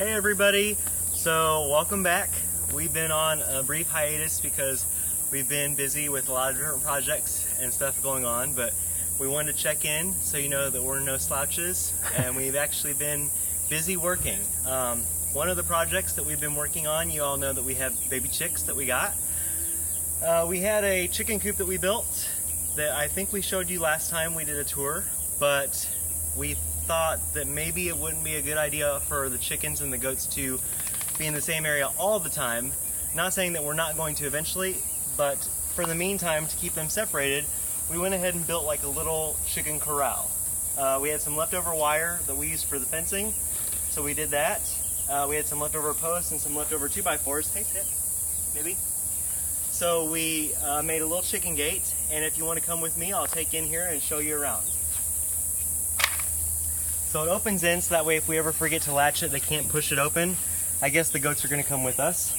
Hey everybody, so welcome back. We've been on a brief hiatus because we've been busy with a lot of different projects and stuff going on, but we wanted to check in so you know that we're no slouches, and we've actually been busy working. One of the projects that we've been working on, you all know that we have baby chicks that we got. We had a chicken coop that we built that I think we showed you last time we did a tour, but we thought that maybe it wouldn't be a good idea for the chickens and the goats to be in the same area all the time. Not saying that we're not going to eventually, but for the meantime, to keep them separated, we went ahead and built like a little chicken corral. We had some leftover wire that we used for the fencing, so we did that. We had some leftover posts and some leftover 2x4s. Hey, Tip, maybe. So we made a little chicken gate, and if you want to come with me, I'll take you in here and show you around. So it opens in, so that way if we ever forget to latch it, they can't push it open. I guess the goats are going to come with us.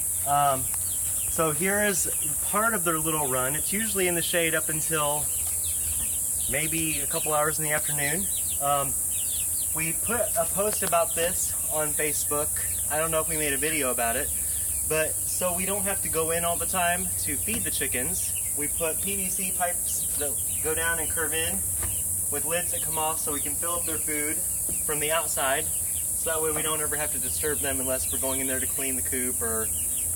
So here is part of their little run. It's usually in the shade up until maybe a couple hours in the afternoon. We put a post about this on Facebook. I don't know if we made a video about it, but so we don't have to go in all the time to feed the chickens, we put PVC pipes that go down and curve in with lids that come off so we can fill up their food from the outside, so that way we don't ever have to disturb them unless we're going in there to clean the coop or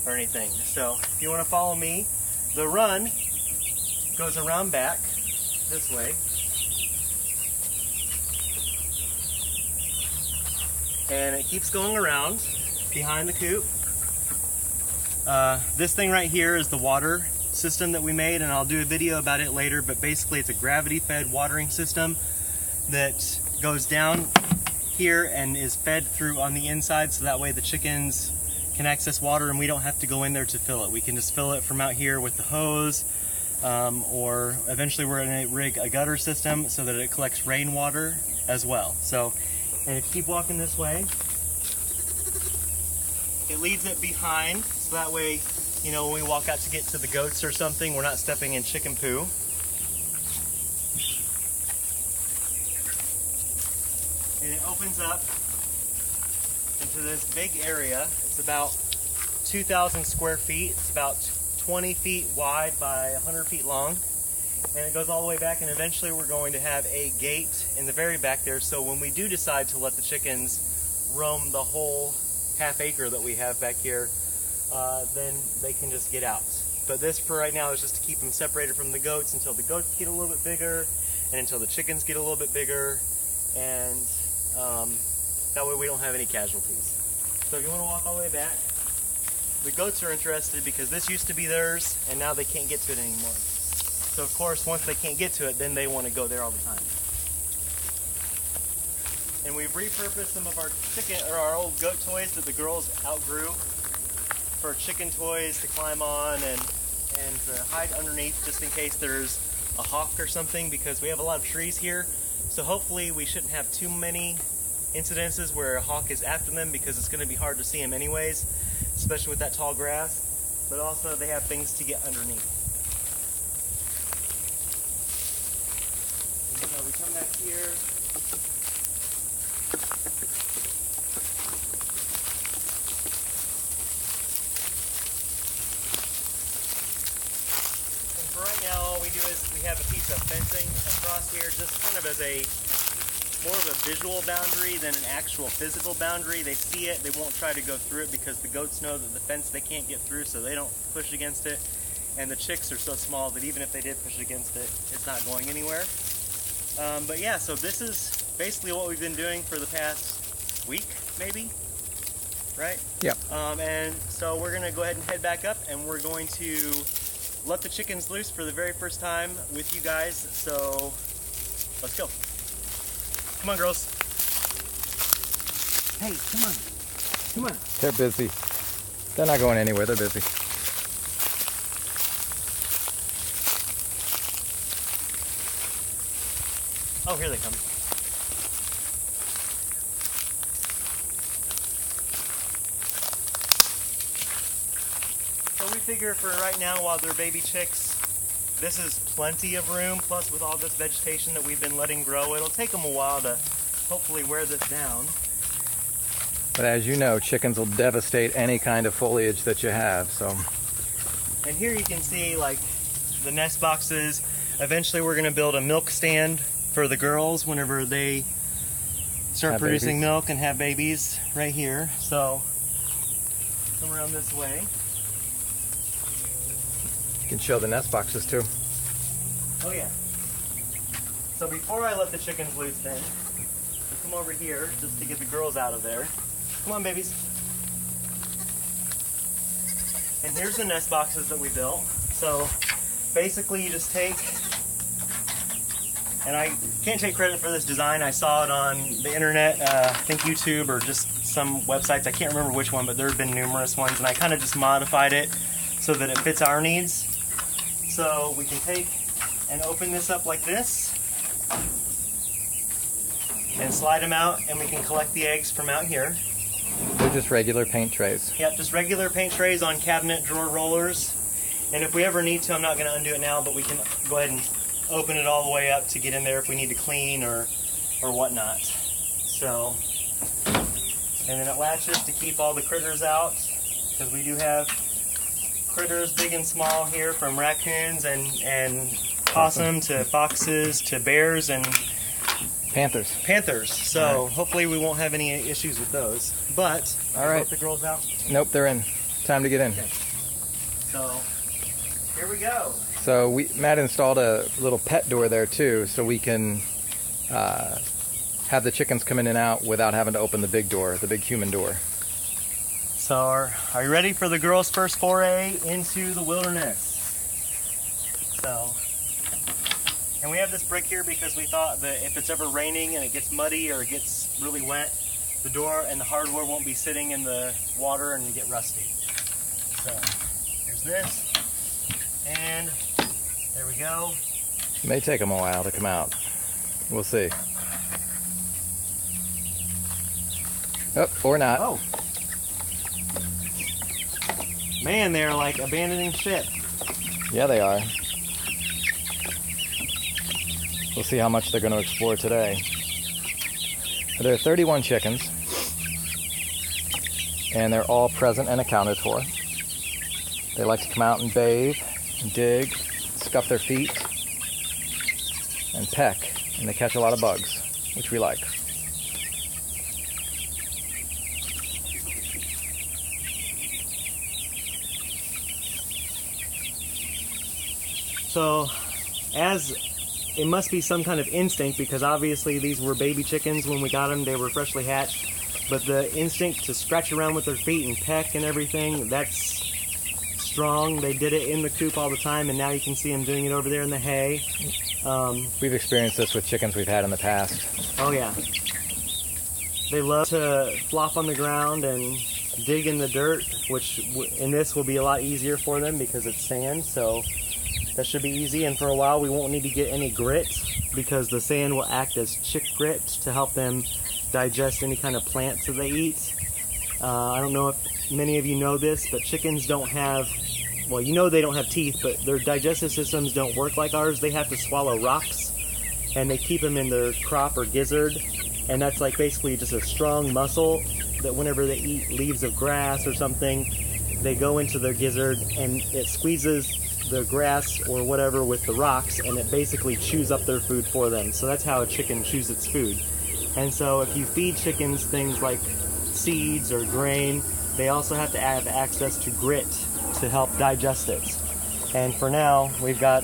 anything. So if you want to follow me, the run goes around back this way, and it keeps going around behind the coop. This thing right here is the water system that we made, and I'll do a video about it later, but basically it's a gravity fed watering system that goes down here and is fed through on the inside, so that way the chickens can access water and we don't have to go in there to fill it. We can just fill it from out here with the hose, or eventually we're going to rig a gutter system so that it collects rainwater as well. So, and if you keep walking this way, it leads it behind, so that way, you know, when we walk out to get to the goats or something, we're not stepping in chicken poo. And it opens up into this big area. It's about 2,000 square feet. It's about 20 feet wide by 100 feet long. And it goes all the way back, and eventually we're going to have a gate in the very back there, so when we do decide to let the chickens roam the whole half acre that we have back here, then they can just get out. But this for right now is just to keep them separated from the goats until the goats get a little bit bigger and until the chickens get a little bit bigger, and that way we don't have any casualties. So if you want to walk all the way back, the goats are interested because this used to be theirs and now they can't get to it anymore. So of course once they can't get to it, then they want to go there all the time. And we've repurposed some of our our old goat toys that the girls outgrew for chicken toys to climb on and to hide underneath, just in case there's a hawk or something, because we have a lot of trees here. So hopefully we shouldn't have too many incidences where a hawk is after them, because it's going to be hard to see them anyways, especially with that tall grass. But also they have things to get underneath. And so we come back here. All we do is we have a piece of fencing across here, just kind of as a more of a visual boundary than an actual physical boundary. They see it, they won't try to go through it because the goats know that the fence they can't get through, so they don't push against it. And the chicks are so small that even if they did push against it, it's not going anywhere. But yeah, so this is basically what we've been doing for the past week, maybe, right? Yeah. And so we're gonna go ahead and head back up, and we're going to let the chickens loose for the very first time with you guys, so let's go. Come on, girls. Hey, come on. Come on. They're busy. They're not going anywhere. They're busy. Oh, here they come. So we figure for right now, while they're baby chicks, this is plenty of room, plus with all this vegetation that we've been letting grow, it'll take them a while to hopefully wear this down. But as you know, chickens will devastate any kind of foliage that you have, so. And here you can see like the nest boxes. Eventually we're gonna build a milk stand for the girls whenever they start Have producing babies. milk and have babies right here. So come around this way. You can show the nest boxes too. Oh yeah. So before I let the chickens loose then, we'll come over here just to get the girls out of there. Come on, babies. And here's the nest boxes that we built. So basically you just take, and I can't take credit for this design, I saw it on the internet, I think YouTube or just some websites, I can't remember which one, but there have been numerous ones, and I kind of just modified it so that it fits our needs. So we can take and open this up like this, and slide them out, and we can collect the eggs from out here. They're just regular paint trays. Yep, just regular paint trays on cabinet drawer rollers. And if we ever need to, I'm not going to undo it now, but we can go ahead and open it all the way up to get in there if we need to clean or whatnot. So, and then it latches to keep all the critters out, because we do have critters big and small here, from raccoons and possum to foxes to bears and Panthers. So hopefully we won't have any issues with those. But All right. both the girls out. Nope, they're in. Time to get in. Okay. So here we go. So Matt installed a little pet door there too, so we can have the chickens come in and out without having to open the big door, the big human door. So are you ready for the girls' first foray into the wilderness? So, and we have this brick here because we thought that if it's ever raining and it gets muddy or it gets really wet, the door and the hardware won't be sitting in the water and get rusty. So here's this, and there we go. It may take them a while to come out. We'll see. Oh, or not. Oh. Man, they're like abandoning ship. Yeah, they are. We'll see how much they're going to explore today. There are 31 chickens, and they're all present and accounted for. They like to come out and bathe, and dig, scuff their feet, and peck, and they catch a lot of bugs, which we like. So, as it must be some kind of instinct, because obviously these were baby chickens when we got them, they were freshly hatched, but the instinct to scratch around with their feet and peck and everything, that's strong. They did it in the coop all the time, and now you can see them doing it over there in the hay. We've experienced this with chickens we've had in the past. Oh yeah. They love to flop on the ground and dig in the dirt, which in this will be a lot easier for them because it's sand, so that should be easy. And for a while we won't need to get any grit because the sand will act as chick grit to help them digest any kind of plants that they eat. I don't know if many of you know this, but chickens don't have, well, you know they don't have teeth, but their digestive systems don't work like ours. They have to swallow rocks, and they keep them in their crop or gizzard, and that's like basically just a strong muscle that whenever they eat leaves of grass or something, they go into their gizzard and it squeezes the grass or whatever with the rocks, and it basically chews up their food for them. So that's how a chicken chews its food. And so if you feed chickens things like seeds or grain, they also have to have access to grit to help digest it. And for now, we've got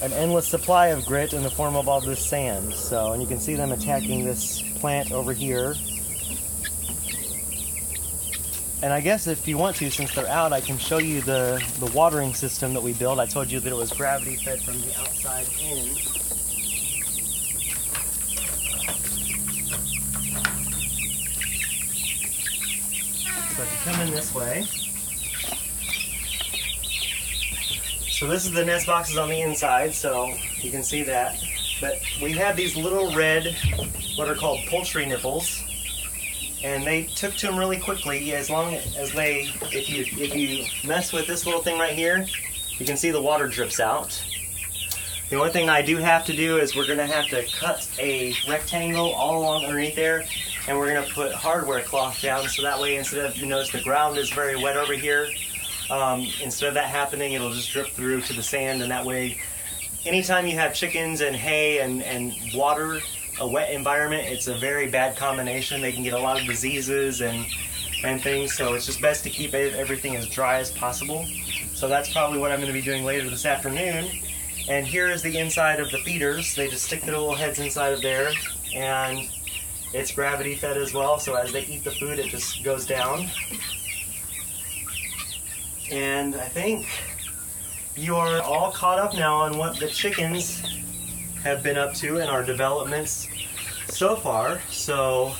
an endless supply of grit in the form of all this sand. So, and you can see them attacking this plant over here. And I guess if you want to, since they're out, I can show you the watering system that we built. I told you that it was gravity fed from the outside in. So if you come in this way. So this is the nest boxes on the inside, so you can see that. But we have these little red, what are called poultry nipples. And they took to them really quickly, as long as they, if you mess with this little thing right here, you can see the water drips out. The only thing I do have to do is we're going to have to cut a rectangle all along underneath there and we're gonna put hardware cloth down so that way instead of, you notice the ground is very wet over here, instead of that happening, it'll just drip through to the sand, and that way anytime you have chickens and hay and water, a wet environment, it's a very bad combination. They can get a lot of diseases and things, so it's just best to keep everything as dry as possible. So that's probably what I'm going to be doing later this afternoon. And here is the inside of the feeders. They just stick their little heads inside of there, and it's gravity fed as well, so as they eat the food it just goes down. And I think you are all caught up now on what the chickens have been up to and our developments so far. So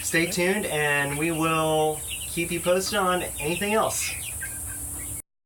stay tuned and we will keep you posted on anything else.